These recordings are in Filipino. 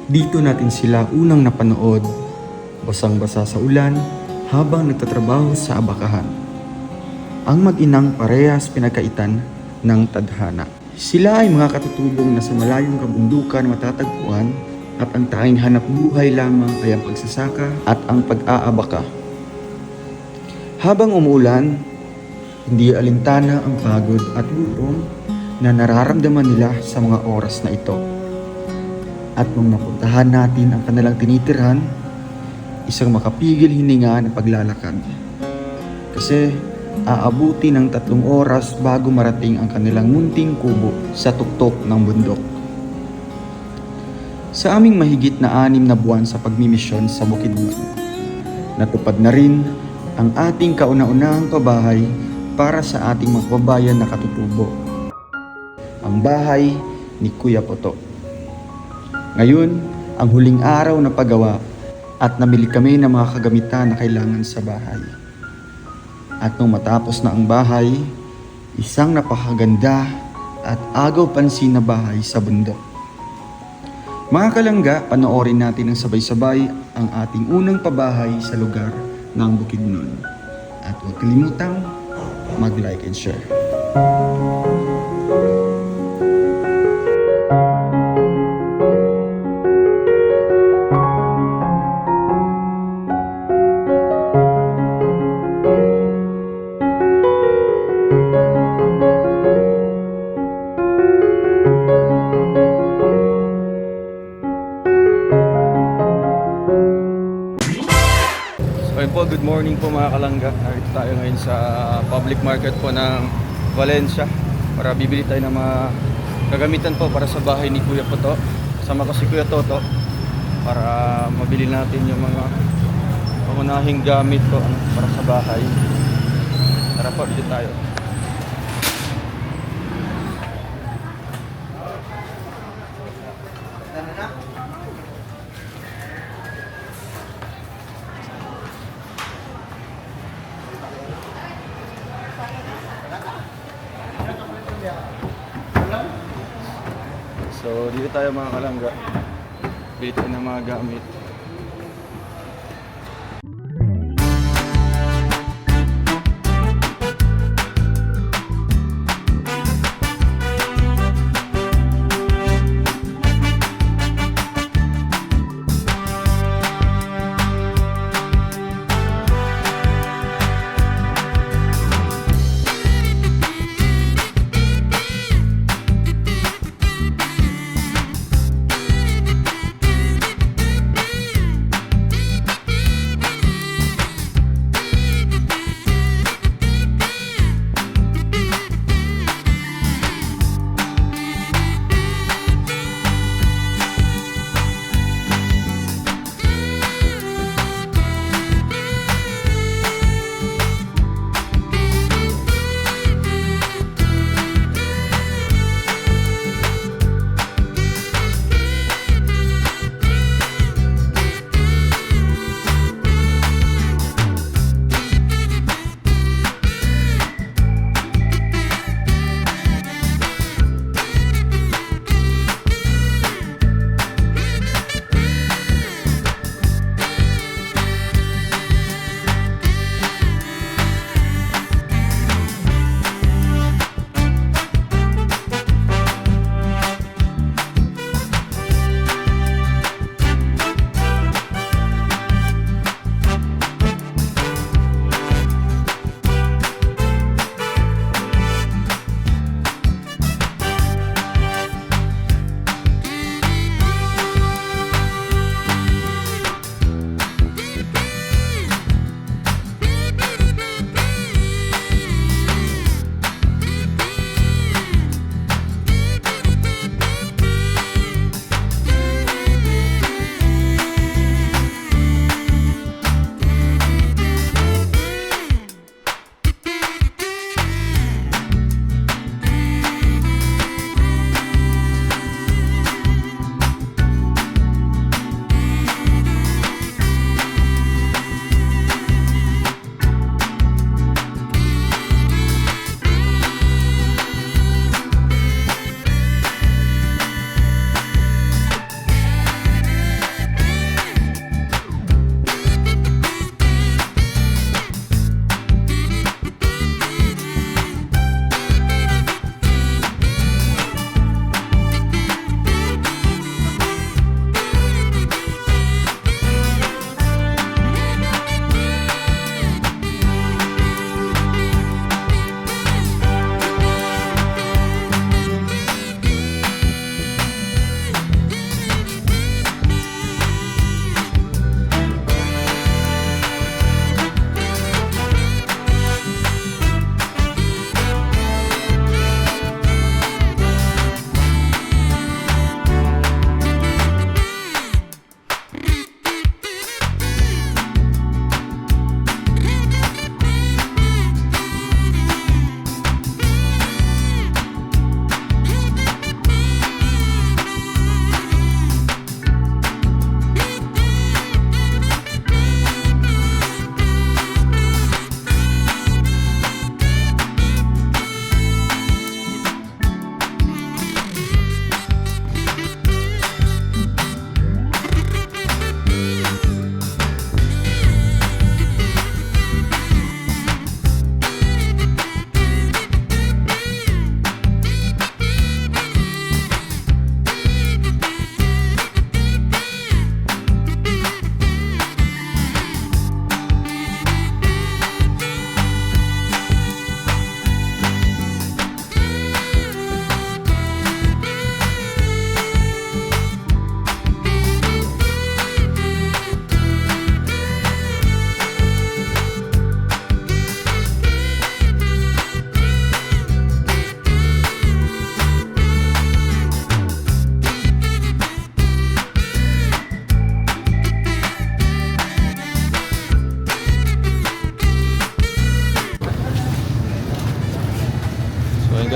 Dito natin sila unang napanood, basang-basa sa ulan habang nagtatrabaho sa abakahan. Ang mag-inang parehas pinagkaitan ng tadhana. Sila ay mga katutubong na sa malayong kabundukan matatagpuan at ang tanging hanap buhay lamang ay ang pagsasaka at ang pag-aabaka. Habang umuulan, hindi alintana ang pagod at gutom na nararamdaman nila sa mga oras na ito. At nung napuntahan natin ang kanilang tinitirhan, isang makapigil hininga na paglalakad. Kasi aabuti ng 3 oras bago marating ang kanilang munting kubo sa tuktok ng bundok. Sa aming mahigit na 6 na buwan sa pagmimisyon sa Bukidnon, natupad na rin ang ating kauna-unahang pabahay para sa ating mga kababayan na katutubo, ang bahay ni Kuya Poto. Ngayon, ang huling araw na paggawa at namili kami ng mga kagamitan na kailangan sa bahay. At nung matapos na ang bahay, isang napakaganda at agaw pansin na bahay sa bundok. Mga kalangga, panoorin natin ng sabay-sabay ang ating unang pabahay sa lugar ng Bukidnon. At huwag kalimutang mag-like and share. Good morning po mga kalangga. Narito tayo ngayon sa public market po ng Valencia para bibili tayo ng mga kagamitan po para sa bahay ni Kuya Poto. Kasama ko si Kuya Toto para mabili natin yung mga pangunahing gamit po para sa bahay. Tara po, bili tayo. So dito tayo mga kalangga, bili tayo ng mga gamit.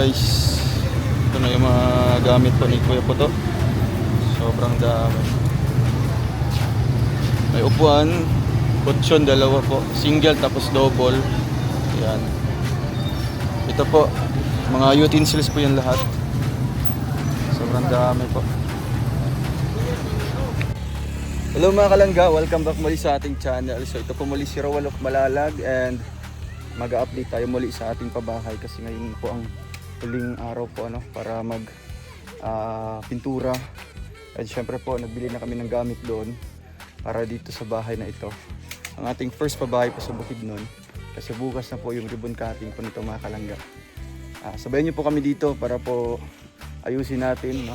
guys, ito na yung mga gamit po ni Kuya Puto. Sobrang dami. May upuan, kutsyon, dalawa po. Single tapos double. Ayan. Ito po, mga utensils po yan lahat. Sobrang dami po. Hello mga kalangga, welcome back muli sa ating channel. So ito po muli si Roel of Malalag and mag-update tayo muli sa ating pabahay kasi ngayon po ang huling araw po para mag pintura. At syempre po nagbili na kami ng gamit doon para dito sa bahay na ito. Ang ating first pabahay po sa Bukidnon kasi bukas na po yung ribbon cutting po nito mga kalangga. Sabayan niyo po kami dito para po ayusin natin,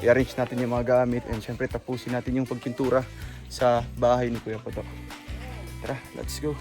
i-arrange natin yung mga gamit and syempre tapusin natin yung pagpintura sa bahay ni Kuya Puto. Tara, let's go!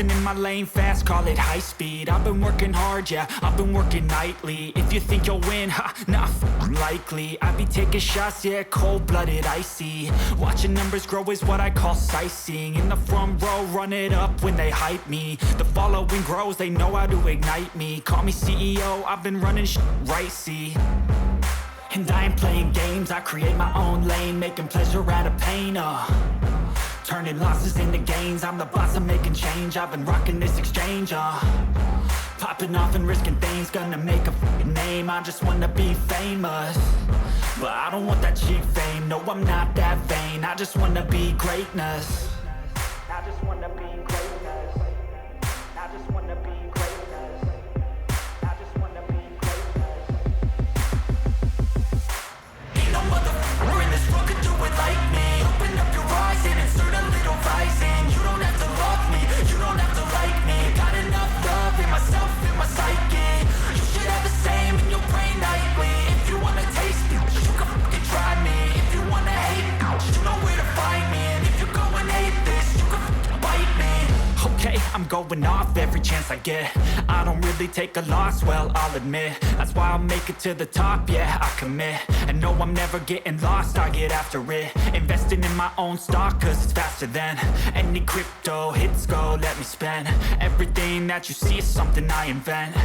Racing in my lane fast, call it high speed. I've been working hard, yeah, I've been working nightly. If you think you'll win, ha, nah, likely. I be taking shots, yeah, cold-blooded, icy. Watching numbers grow is what I call sightseeing. In the front row, run it up when they hype me. The following grows, they know how to ignite me. Call me CEO, I've been running right, see. And I ain't playing games, I create my own lane, making pleasure out of pain, turning losses into gains, I'm the boss, I'm making change. I've been rocking this exchange, popping off and risking things, gonna make a fucking name. I just wanna be famous, but I don't want that cheap fame. No, I'm not that vain, I just wanna be greatness. I just wanna be greatness. I just wanna be greatness. I just wanna be greatness. Ain't no motherfucker in this world could do it like me. Open up your eyes and insert a little rising. You don't have to love me, you don't have to like me. Got enough love in myself, in my psyche. You should have the same in your brain nightly. If you wanna taste me, you can fucking try me. If you wanna hate me, you know where to find me. And if you go and hate this, you can fucking bite me. Okay, I'm going off every chance I get. I don't really take a loss, well, I'll admit. That's why I'll make it to the top, yeah, I commit. And no, I'm never getting lost, I get after it. Investing in my own stock, cause it's faster than any crypto hits go, let me spend. Everything that you see is something I invent.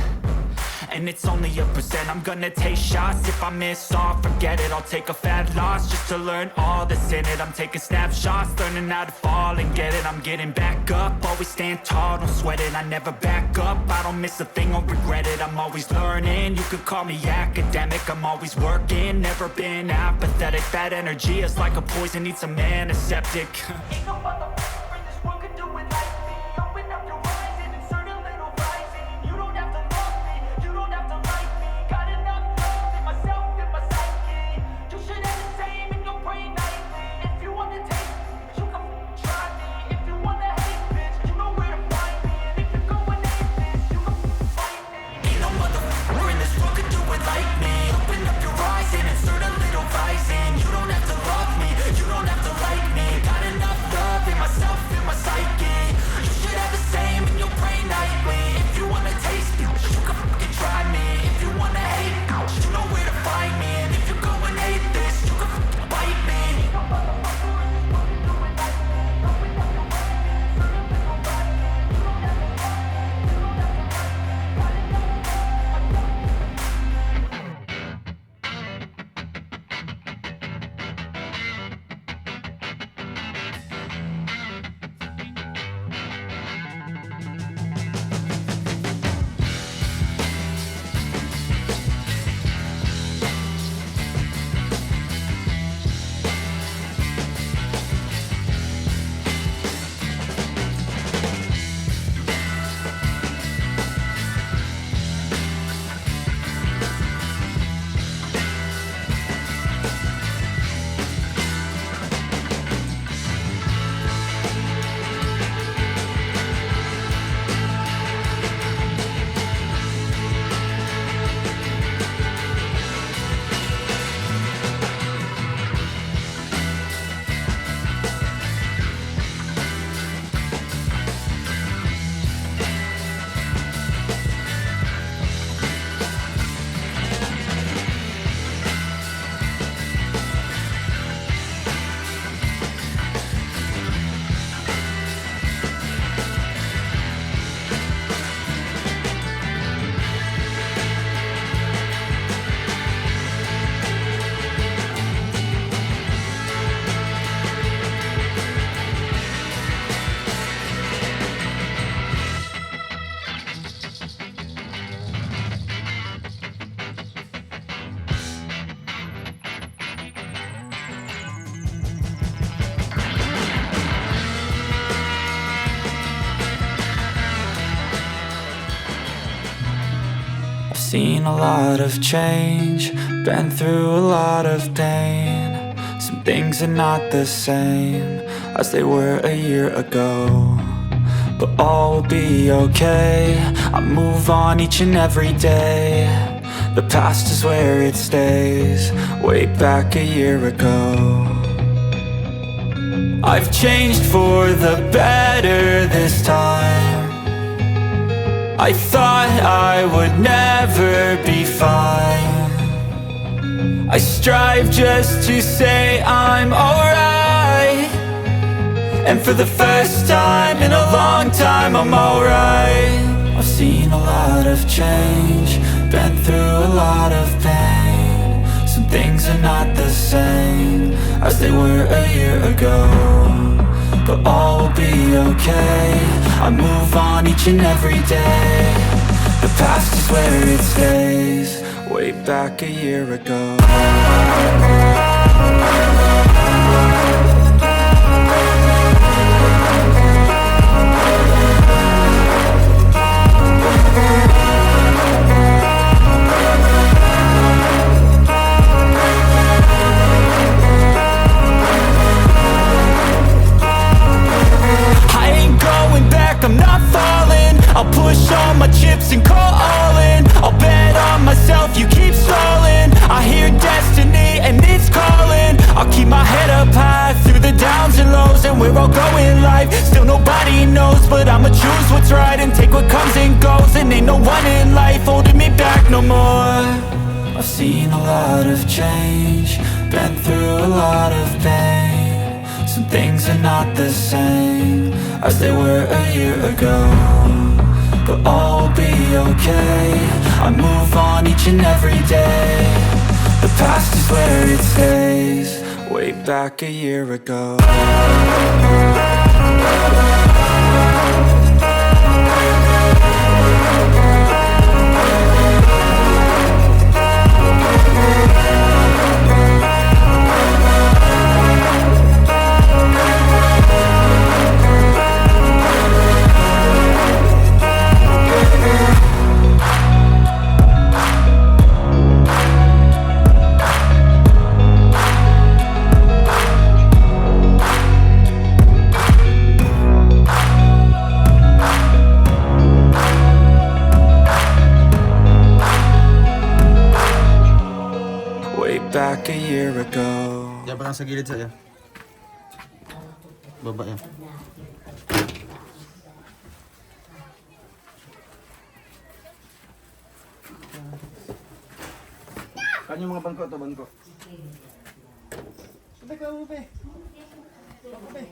And it's only a percent. I'm gonna take shots. If I miss all, forget it. I'll take a fat loss just to learn all that's in it. I'm taking snapshots, learning how to fall and get it. I'm getting back up, always stand tall, don't sweat it. I never back up, I don't miss a thing or regret it. I'm always learning, you could call me academic. I'm always working, never been apathetic. That energy is like a poison, needs some antiseptic. Ain't no motherfucker in this world could do it like me. Open up your eyes and insert a little rising. You don't have to love me, you don't have to like me. Got enough love in myself, in my psyche. You should have the same in your brain nightly. If you wanna taste me, you can try me. If you wanna hate bitch, you know where to find me. And if you go and hate this, you can fight me. Ain't no motherfucker in this world could do it like me. Open up your eyes and insert a little rising. You don't have to love me, you don't have to like me. Got enough love in myself, in my psyche. You should have the same in your brain nightly. If you wanna taste me, you can fucking try me. If you wanna hate me, you know where to find me. And if you go and hate this, you can fucking bite me. Ain't no motherfucker in this world can do it like me. Open up your eyes and insert a little rising. You don't have to love me, you don't have to like me. Got enough love. Seen a lot of change, been through a lot of pain. Some things are not the same as they were a year ago, but all will be okay. I move on each and every day. The past is where it stays, way back a year ago. I've changed for the better this time. I thought I would never be fine. I strive just to say I'm alright. And for the first time in a long time I'm alright. I've seen a lot of change, been through a lot of pain. Some things are not the same as they were a year ago, but all will be okay. I move on each and every day. The past is where it stays, way back a year ago. I'm not falling, I'll push all my chips and call all in. I'll bet on myself, you keep stalling. I hear destiny and it's calling. I'll keep my head up high through the downs and lows. And we're all going life, still nobody knows. But I'ma choose what's right and take what comes and goes. And ain't no one in life holding me back no more. I've seen a lot of change, been through a lot of pain. Some things are not the same as they were a year ago, but all will be okay. I move on each and every day. The past is where it stays, way back a year ago. Back a year ago. Diyan pa lang sa gilid sa'yo. Baba yan. Kan yung mga bangko ito, bangko. Ube ka, ube. Ube.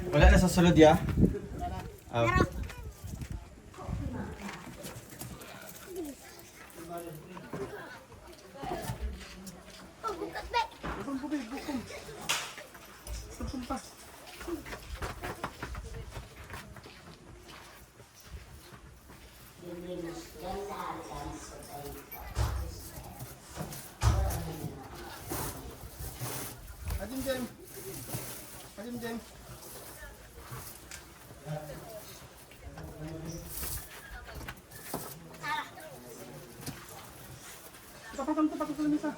Wala na sa sulod ya? Oh. Ajim. Tapos ko isa.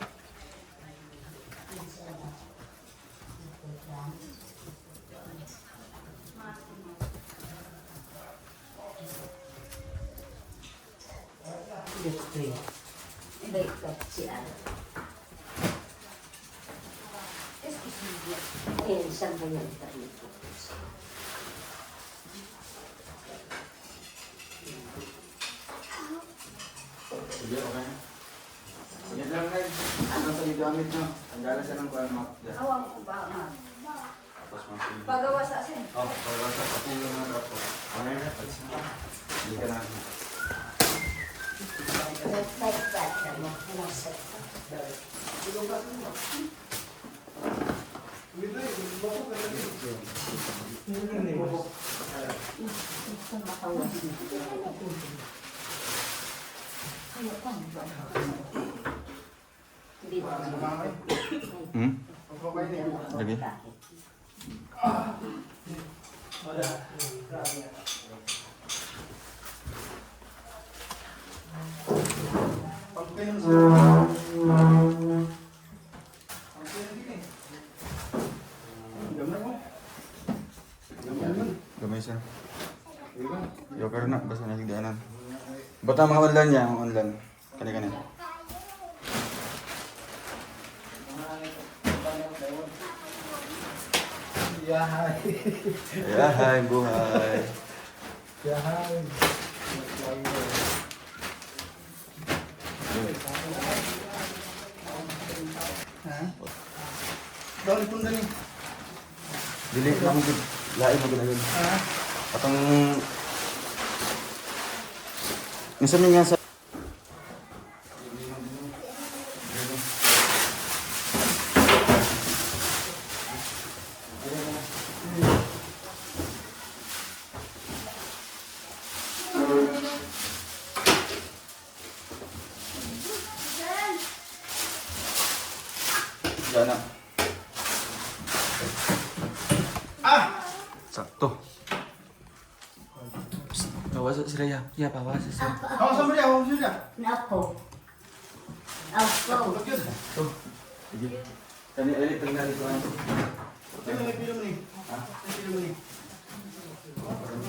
Sige, okay na. Yan lang na. Ano sa gamit nyo? Ang gala siya ng kuwan mo. Awang ko ba nga? Tapos mga Pagawa sa asin. pagawa sa pati yung mga drapo. Okay na, palis na. Hindi ka na. Lagi. may sir. Yo pero na basta naligdanan. Bata mga online niya, ang online. Kani. Yahay, buhay. Dahil pun dali. Dili lang mo gud. Lain mo gud yun. Atong minsan nga sa Gana. Sakto. Bawas si Raya. Ya, bawas si Raya. Ako sa Maria, ako sa Maria. Nako. Ako. Tuh. Sige. Kani elit tinggal itu ano. Ano may pilo mo ni? Ha? May pilo mo ni?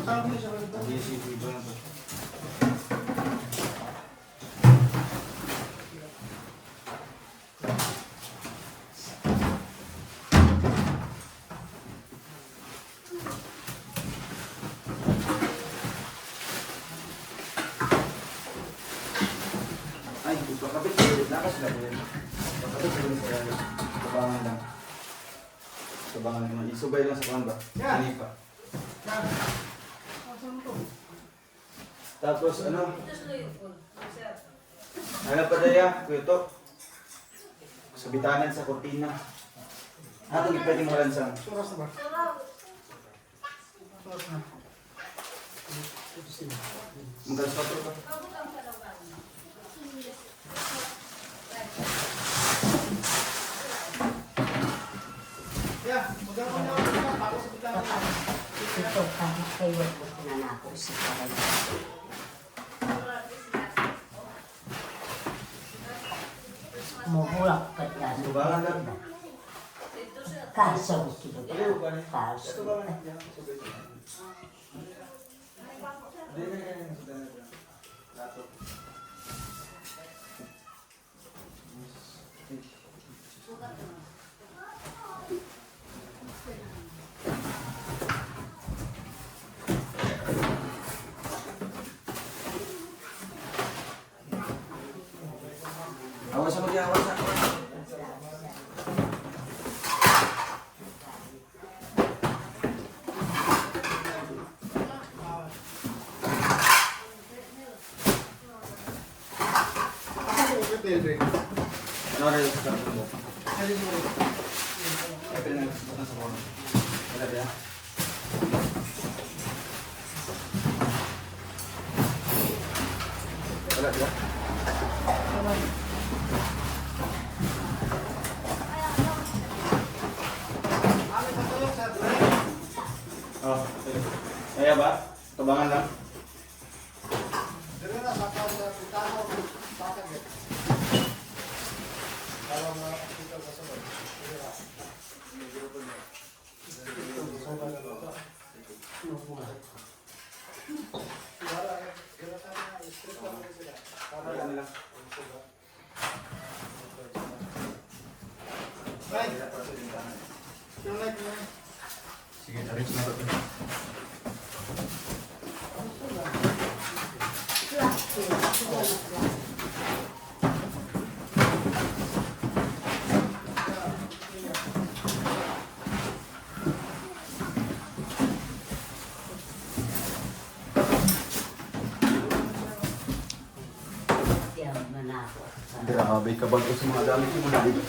Saan mo siya? Hindi si Vivo na to. Ay, kapit lakas lang yun. Kapit sa kabangan lang. Kabangan naman. Isubay lang sa kabangan ba? Yeah. Hindi pa. Saan mo to? Tapos ano? Ano pa daya? Kuya sa bitanan sa kortina. Atong pwede mo lansang. Suras na ba? Suras na. Magalas pa ka. Yeah, magkakaroon na ako na. Ako sa bitanan. Ito kahit kayo po na ako sa parang. Mabulak pa yan. Subangan lang. Kaso kilo. Kaso. Awas sama dia, awas. Ano rin yung sarap mo? Ay, pinag-subukan sa kono. Wala ba? Wala ba? Oh, kaya ba? Tabangan lang. Dito na, saka sa bitanan ako. Tatagit. Para makakita sa sabay. Tabangan lang. Right. Yung light mo. Sige, na-reach na ito. Yan man ako. Grabe ka ba ito sa mga gamit mo na dito?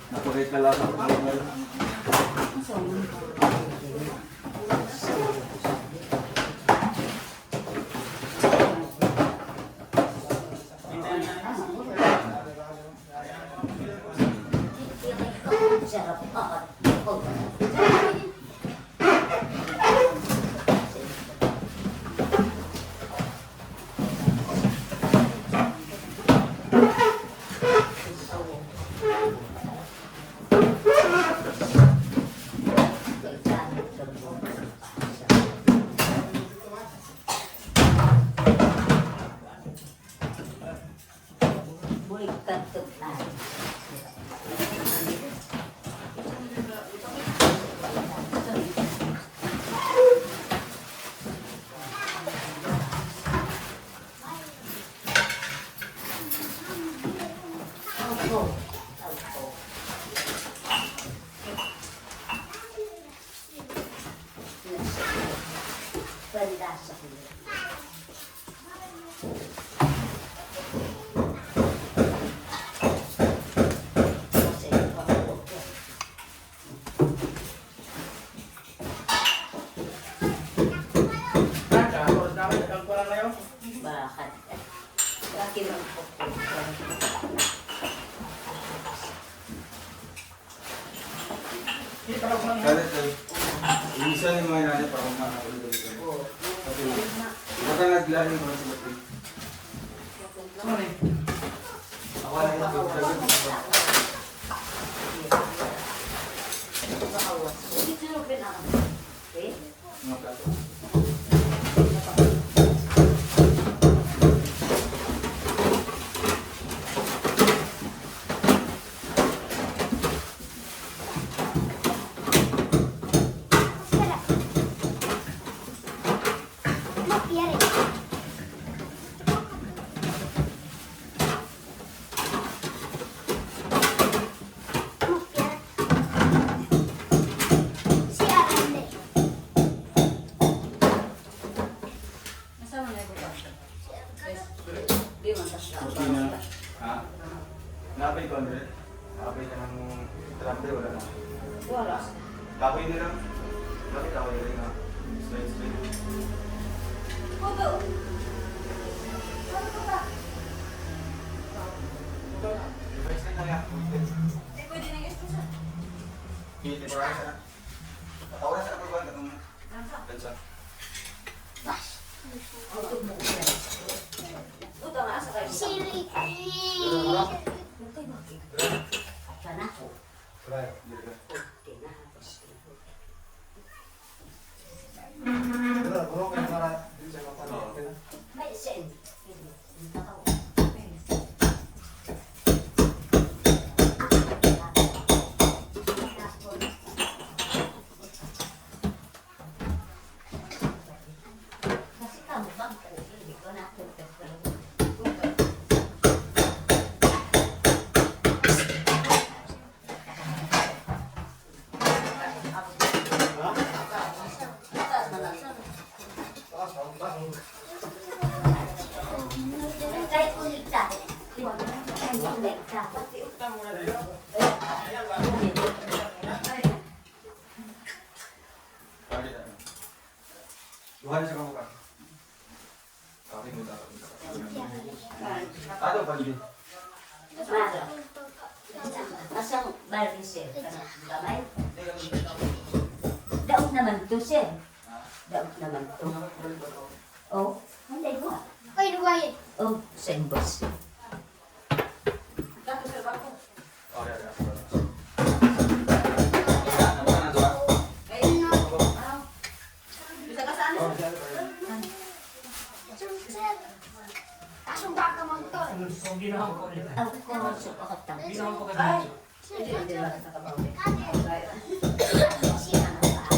Nakurate na lang ako. Sarap ako. Banda sa kulo. Kasi pakawag ko. Bakit? Bakit ang Kaya ito, isa yung mga nanay para kung makakapulog dito. Baka naglaring mo sa batin. Ako lang yung mga plato. Ha? Napay ko, Andre? Napay ka ng trampe, wala na. Wala. Kapoy na lang. Bakit kapoy na rin na? Slide, slide. Reverse na kaya. Hindi pa rin sana. Patawaran sa kapag itong dansa. Buta nga sa kayo. Siri. Sana ko. Wala yun. Hindi ka. May sen. Kasi kamu bangko, hindi ko na ako kahit ulit Bakit ano? Luhan sa kamukha. Kapit mo dapat. Ano ba yun? Mara. Asang Barbie sir? Kamay? Daog naman to sir. Daog naman to. Oh, hindi ko. Oy, Duwaye. Oh, send boss. Okay, okay. Kasong baka man to. Ako ko sa pakatang. Hindi lang sa kabaw. Siya ang paa.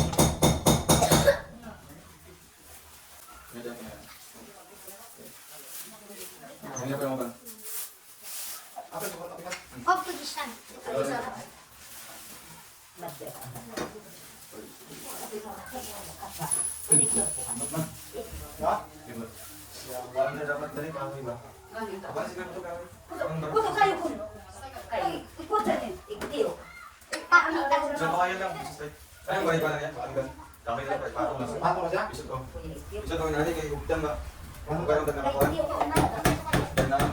Medyo pa yan. Ano pa yung ba? Hop to the sun. Wala na dapat dali pa ba? Apa sih kamu tuh kamu? Kuto kayo kun. Kay kuto din. Iktiyo. Saan kayo lang? Ay, balik pa lang yan. Pakinggan. Kami lang, patong lang. Patong lang siya? Isot ko. Isot ko nanay kay Ugdan ba? Ano ba yung ganda na kawan? Ganda na.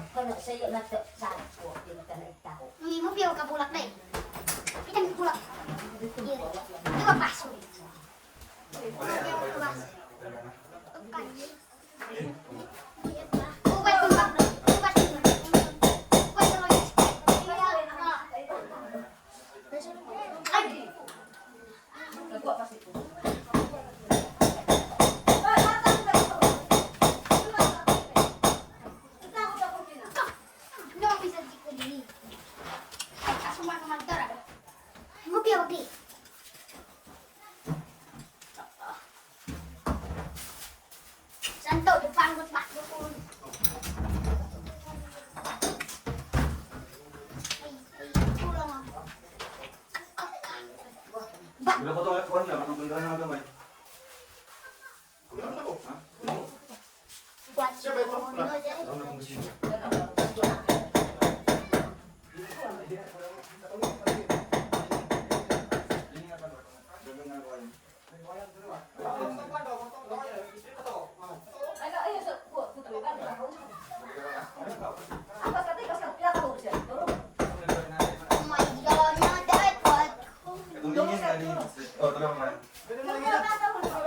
Kono sayo na to sa ko din ka na itaw. Hindi mo piyaw ka bulak na eh. Kita mo bulak. Di ba paso? Wala yan. Ubay kung bak. Ubay kung bak. Ubay kung bak. Wala ko ito, kuhan niya, matutulungan na gamay. Kulang ako. Ha? Cuatro, Siya ba ito? uno, dos. Ano na kung gusto niya? Oh my God, not that cuatro. Tumingin ka rin. Oh, tulungan ka rin. Pwede mo lagyan na. Lagyan mo na siya.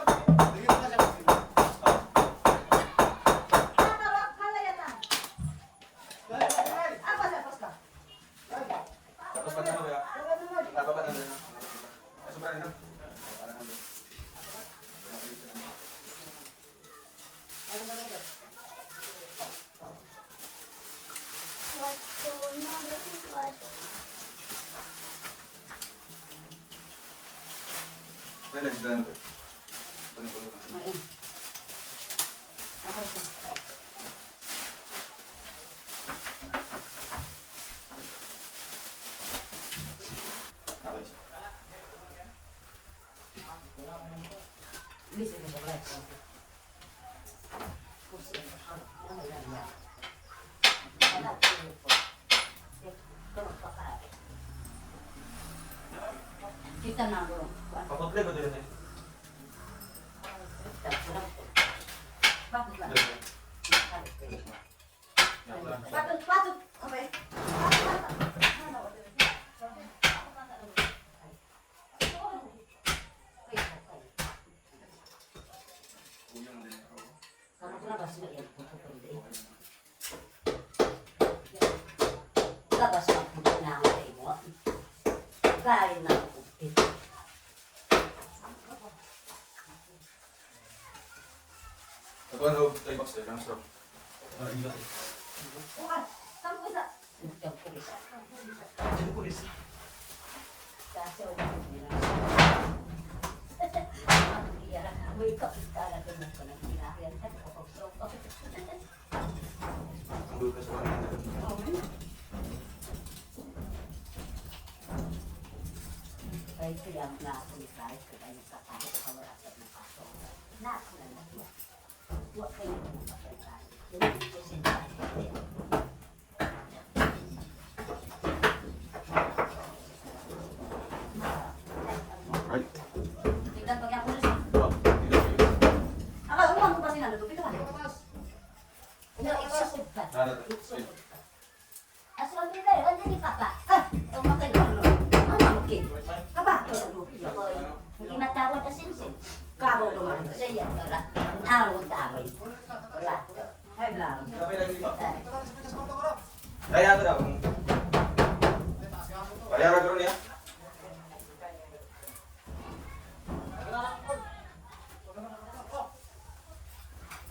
Tapos pag ano kaya? Tapos pag ano na? Ay, sobrang ano? Parang ano? Cuatro, uno, dos, cuatro. Ay, nagdaan ko. Tulungan. Okay. Kita na bro. Papatli ko din eh. Bakit ba? Dito. Patut, patut. Okay. Uyang din ako. Labas ang puno na ang tayo mo. Kain na ako. Ako ano, tayo box tayo, lang stop. Ilat eh. Bukas. Saan ko isa? Yung pulis. Kasi ako nila. May kapitala ko mo ko ng pinakyan. Ang dulo ka sa kanila. Kahit kaya na ako ni kahit kaya nagkatayo ko wala sa nakaso. Na ako na natin. Huwag kayo na magpapalitan. Yung ito sinasabi. Right. Tignan pag yung pulis. Oh, ilat eh. Ako, umang ko ba sila? Lupit ka. No, iksusod ka. Nada. Iksusod ka. Asal nila eh, wala ni Papa. Ah, umakay ko. Ano, okay. Papa, hindi matawad na sinsin. Kamo naman sa iya. Wala. Awag tawad. Wala. Ay, blang. Kapay lang dito. Kaya ako daw. Kaya ako rin niya.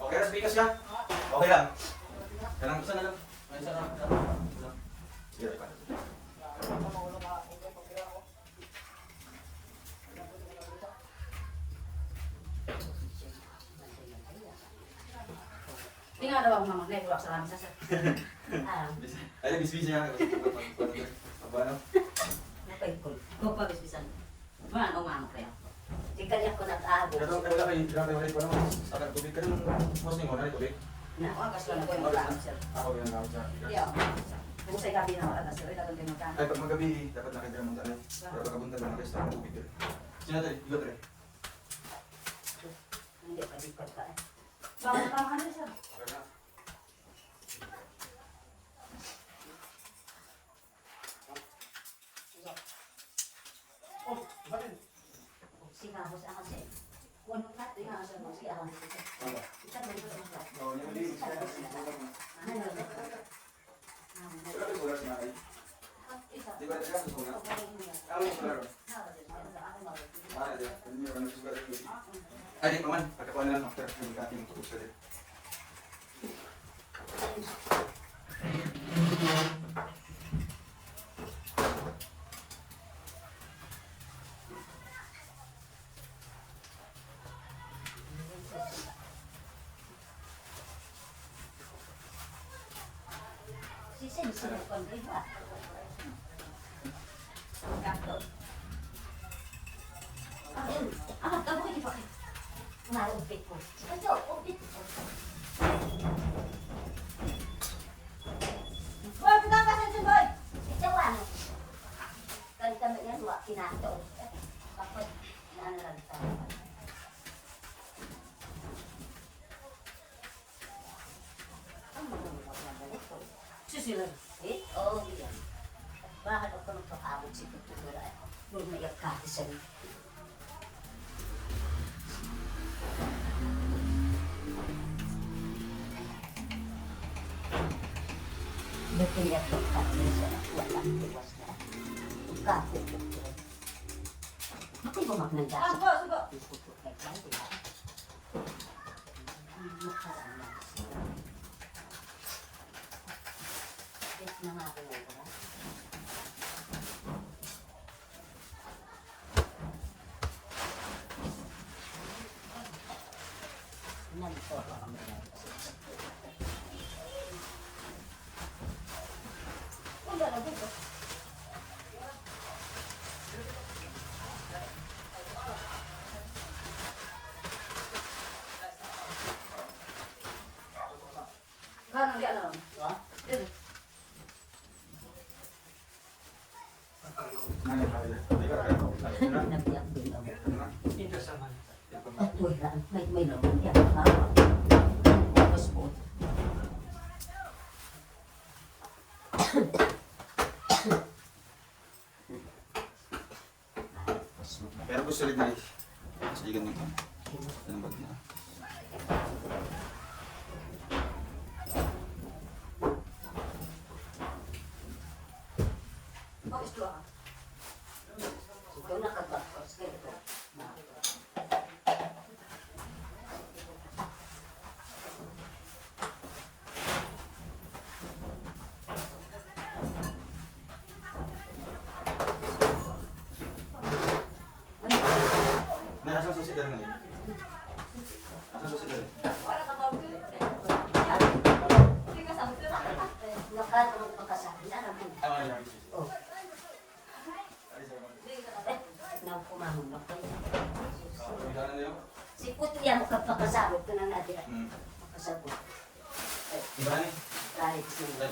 Okay na, speakers ka? Okay lang. Kailangan isa na lang. Ay, isa na lang. Sige, pa. Tingnan daw ang mga network sa kami sa Ay, bis-bis niya. Ano? Napay-call. Huwag pa bisbisan. Wala nang umamok kaya. Tigaliak ko nag-aago. Kaya wala kayo, kailangan kayo ulit pa naman. Sa akin, tubig ka naman. Hosting mo na, tubig. Nakakas ko na ko yung ulam, sir. Ako yung nakawag sa... Iyo. Kung sa'yo gabi na wala, sir. Ito yung magkano. Ay, pag magabi, dapat nakita ng tayo. Para pagkapunta ng mga sa tubig. Sino tayo? Igot rin. Hindi pa dikot ka eh. Bawang ano, sir? Sinabos ako sir. Kung ano ka, tingnan sa mga siya ako. Isa ba ito sa mga? Oo, yung hindi. Ano? Wala kayo sulat na kayo. Isa. Di ba rin ka sulat? Ano yung sulat? Ah, di. Hindi mo nagsusulat yung tubig. Ay, di pa man. Pagkakuha na lang after. Hindi ka ating tubig sa din. Sisensin ko ang iba. Kapto. Amat ka mo hindi pa kayo. Umpit ko. Kasi umpit ko. Boy, pinang ka sa boy. Itawa mo. Kanta mo yan, wak kinato. Kapag nanalagta. Ang mga ganito. Susilan. Oo, yan. Bakit ako magpapabot si Tutura? Huwag na yakati sa rin. Buti niya po kasi sa walang iwas na. Kapo po ito. Bakit bumak ng dasa? Isupo kay Santi ba? Makaranas. Yes na nga ako ba? Nandito ako. Wala na dito. Kano di alam? Ha? Dito. Nabiyak din ako. At wala, may laman yan. Tapos po. Pero gusto rin guys. Sige ganito. Ano ba niya? Bakit ito ah? Ito nakabakos. Ito. May asang susi ka rin ngayon? Asang susi ka rin? Nakatulog pa ka sa akin. Alam mo. Oh. Nang kumahon na kayo. Si Puto yan mo kapakasabot ko nang natin. Makasabot. Iba ni? Kahit sila.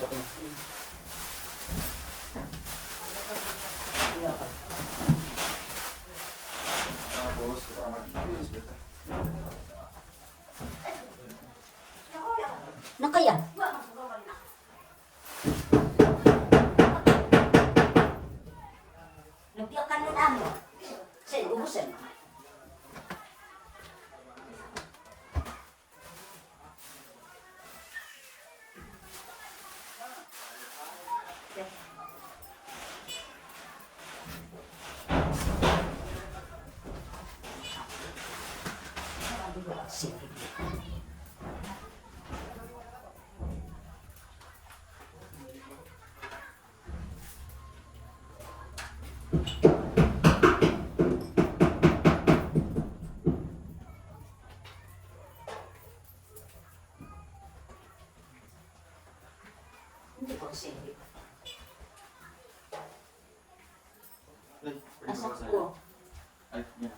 Tapos, para mag-hospital. Nakaya. Nagpiyakan mo namin. Sen, ubusan. Sige. Hindi ko sige. Asak ko. Ay, yan.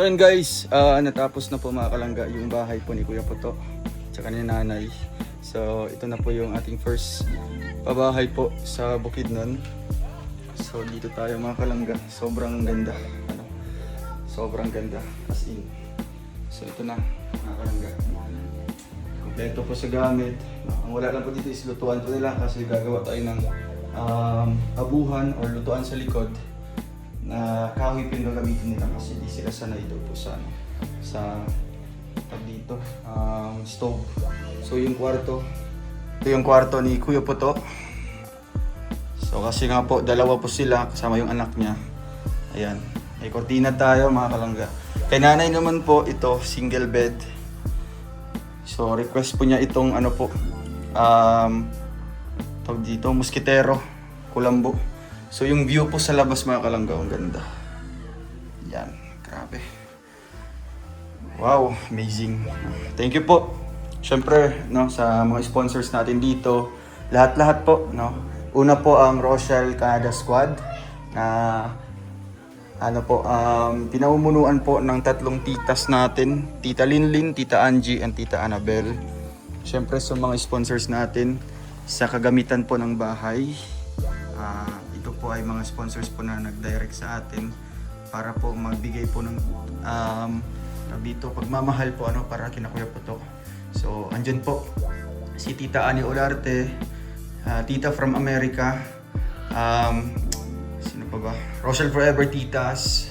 yun guys, natapos na po mga kalangga yung bahay po ni Kuya Puto tsaka ni Nanay. So ito na po yung ating first pabahay po sa Bukidnon. So dito tayo mga kalangga, sobrang ganda. Sobrang ganda as in. So ito na mga kalangga. Kompleto po sa gamit. Ang wala lang po dito is lutuan po nila kasi gagawa tayo ng abuhan or lutuan sa likod na kahoy po yung gagamitin nila kasi di sila sanay daw po sa dito stove. So yung kwarto, ito yung kwarto ni Kuya Puto. So kasi nga po dalawa po sila kasama yung anak niya. Ayan, may kortina tayo mga kalangga. Kay Nanay naman po ito single bed. So request po niya itong ano po tawag dito Mosquitero Kulambo. So yung view po sa labas mga kalangga, ang ganda. Yan, grabe. Wow, amazing. Thank you po. Syempre, no, sa mga sponsors natin dito, lahat-lahat po, no. Una po ang Rochelle Canada Squad na pinamumunuan po ng 3 titas natin, Tita Linlin, Tita Angie, and Tita Annabel. Syempre sa mga sponsors natin sa kagamitan po ng bahay. Ito po ay mga sponsors po na nag-direct sa atin para po magbigay po ng dito pagmamahal po para kina Kuya Puto. So andyan po si Tita Ani Olarte, Tita from America, sino pa ba? Rochelle Forever Titas.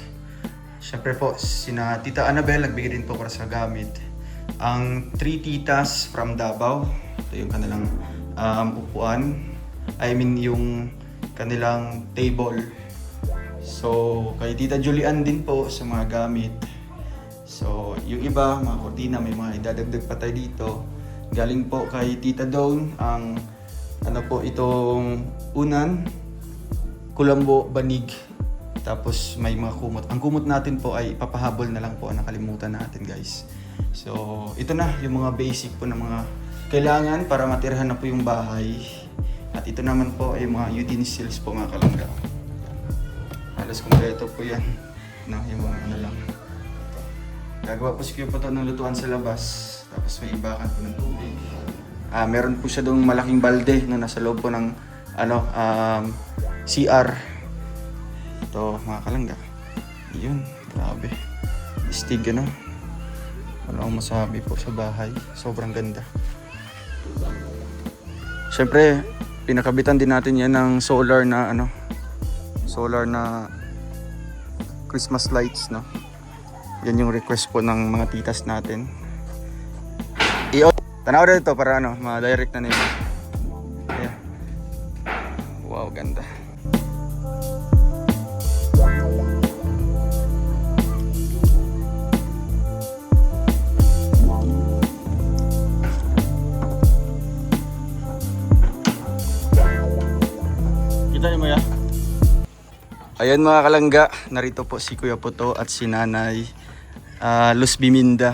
Syempre po sina Tita Annabel nagbigay din po para sa gamit. Ang 3 titas from Davao, ito yung kanilang upuan. I mean yung kanilang table. So kay Tita Julian din po sa mga gamit. So yung iba, mga kortina, may mga idadagdag pa tayo dito. Galing po kay Tita Dawn ang itong unan, kulambo, banig. Tapos may mga kumot. Ang kumot natin po ay ipapahabol na lang po, nakalimutan natin guys. So ito na yung mga basic po ng mga kailangan para matirhan na po yung bahay. At ito naman po ay mga utensils po mga kalangga. Halos kompleto po yan. No, yung mga lang. Gagawa po si Kuya Puto ng lutuan sa labas. Tapos may ibakan po ng tubig. Meron po siya doong malaking balde na nasa loob po ng CR. Ito mga kalangga. Yun, grabe. Stig Wala akong masabi po sa bahay. Sobrang ganda. Siyempre, pinakabitan din natin yan ng solar na Christmas lights, no. Yan yung request po ng mga titas natin. Tanaw rin ito para ma-direct na nila. Yeah. Wow, ganda. Kita niyo mo ya? Ayan mga kalangga, narito po si Kuya Puto at si Nanay Luz Biminda.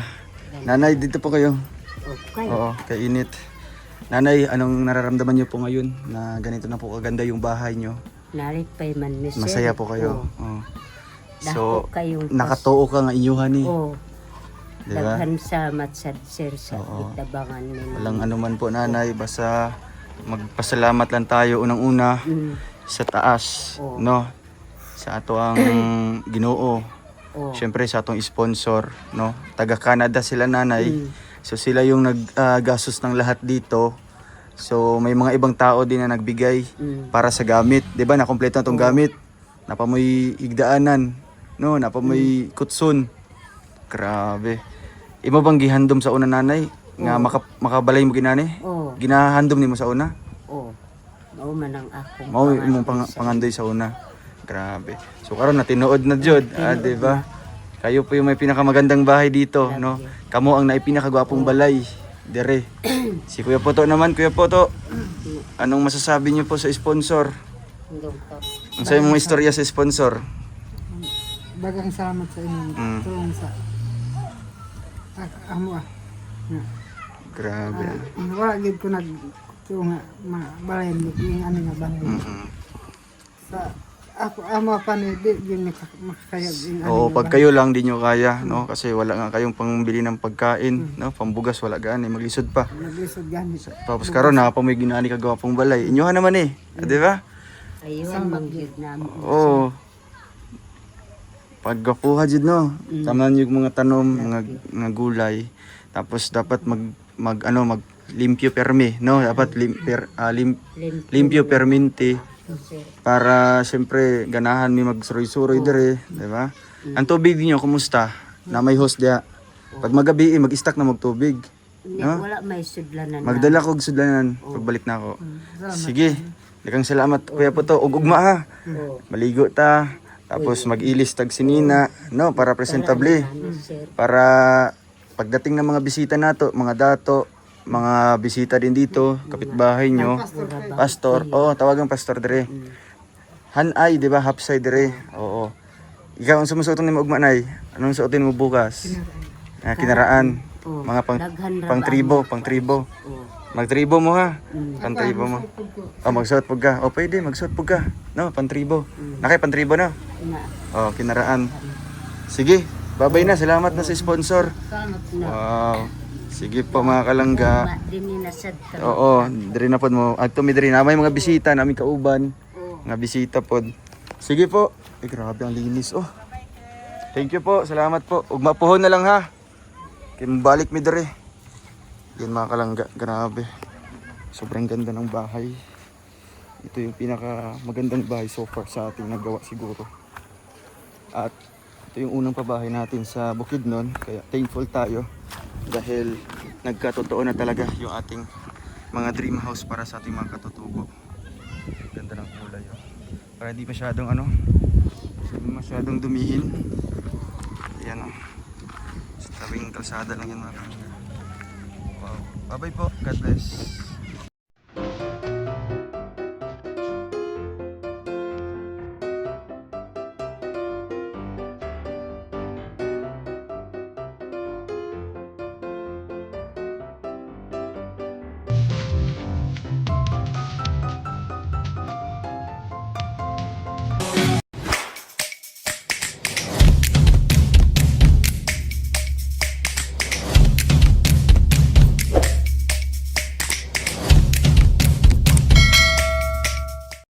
Nanay, dito po kayo. Okay. Oo, kainit. Nanay, anong nararamdaman niyo po ngayon na ganito na po kaganda yung bahay niyo? Naripay man ni sir. Masaya po kayo. Oo. So, Dako kayong nakatuo ka nga inyuhan eh. Oo. Diba? Daghan sa matsad sir sa Oo. itabangan nila. Walang anuman po nanay, basta magpasalamat lang tayo unang-una sa taas, Oo. no? Sa ato ang Ginoo. Oo. Siyempre sa atong sponsor, no? Taga Canada sila nanay. So sila yung naggastos ng lahat dito. So may mga ibang tao din na nagbigay para sa gamit, 'di ba? Nakompleto na tong gamit. Napamoy igdaanan, no? Napamoy kutsun. Grabe. Imo bang gihandom sa una nanay nga makabalay mo ginani? Oo. Ginahandom nimo sa una? Oo. Mao man ang akong Mao imong pangandoy sa una. Grabe. So karon na tinuod na jud, di ba? Kayo po yung may pinakamagandang bahay dito, no? Kamo ang naipinakagwapong balay, dire. Si Kuya Puto naman, Kuya Puto. Anong masasabi niyo po sa sponsor? Ang sayo mong istorya sa sponsor? Dagang salamat sa inyo. Tulong sa amo Grabe. wala gid ko nag balay yung ano nga balay. Sa ako ama pa ni di makakaya din. Oo, pag kayo lang di nyo kaya, no? Kasi wala nga kayong pangbili ng pagkain, no? Pambugas wala gani, maglisod pa. Naglisod gani. Tapos karon na pa may ginani kagawa pong balay. Inyohan naman eh, di ba? Ayun, mangyud namin. Oo. Paggapuha jud no. Taman yung mga tanom, mga gulay. Tapos dapat limpyo permi, no? Dapat limpyo perminti para siyempre ganahan mi magsuroy-suroy dire, di ba? Ang tubig niyo kumusta? Na may hose dia. Pag magabi mag-stack na magtubig. No? Wala may sudlanan. Magdala ko og sudlanan pagbalik na ako. Sige. Daghang salamat kuya po to. Ug ugma ha. Maligo ta. Tapos mag-ilis tag sinina, no, para presentable. Para pagdating ng mga bisita nato, mga dato, mga bisita din dito, kapitbahay nyo, pastor, tawagang pastor dire. Hanay, di ba? Hapsay dire. Oo. Ikaw ang sumusuot ni Ugmanay. Anong suotin mo bukas? Kinaraan. Mga pang tribo. Magtribo mo ha. Pantribo mo. Magsuot pug ka. Pwede, magsuot pug ka. No, pantribo. Nakay pantribo na. Kinaraan. Sige, babay na. Salamat na sa sponsor. Wow. Sige po mga kalangga. Oo, diri na pod mo. Adto mi diri na may mga bisita namin kauban. Nga bisita pod. Sige po. Grabe ang linis. Thank you po. Salamat po. Ug mapuhon na lang ha. Kimbalik mi diri. Yan mga kalangga, grabe. Sobrang ganda ng bahay. Ito yung pinaka magandang bahay so far sa ating nagawa siguro. At ito yung unang pabahay natin sa Bukidnon. Kaya thankful tayo dahil nagkatotoo na talaga yung ating mga dream house para sa ating mga katutubo. Ganda ng kulay. Para di masyadong dumihin. Ayan sa tabing kalsada lang yan mga kalangga. Wow. Bye-bye po. God bless.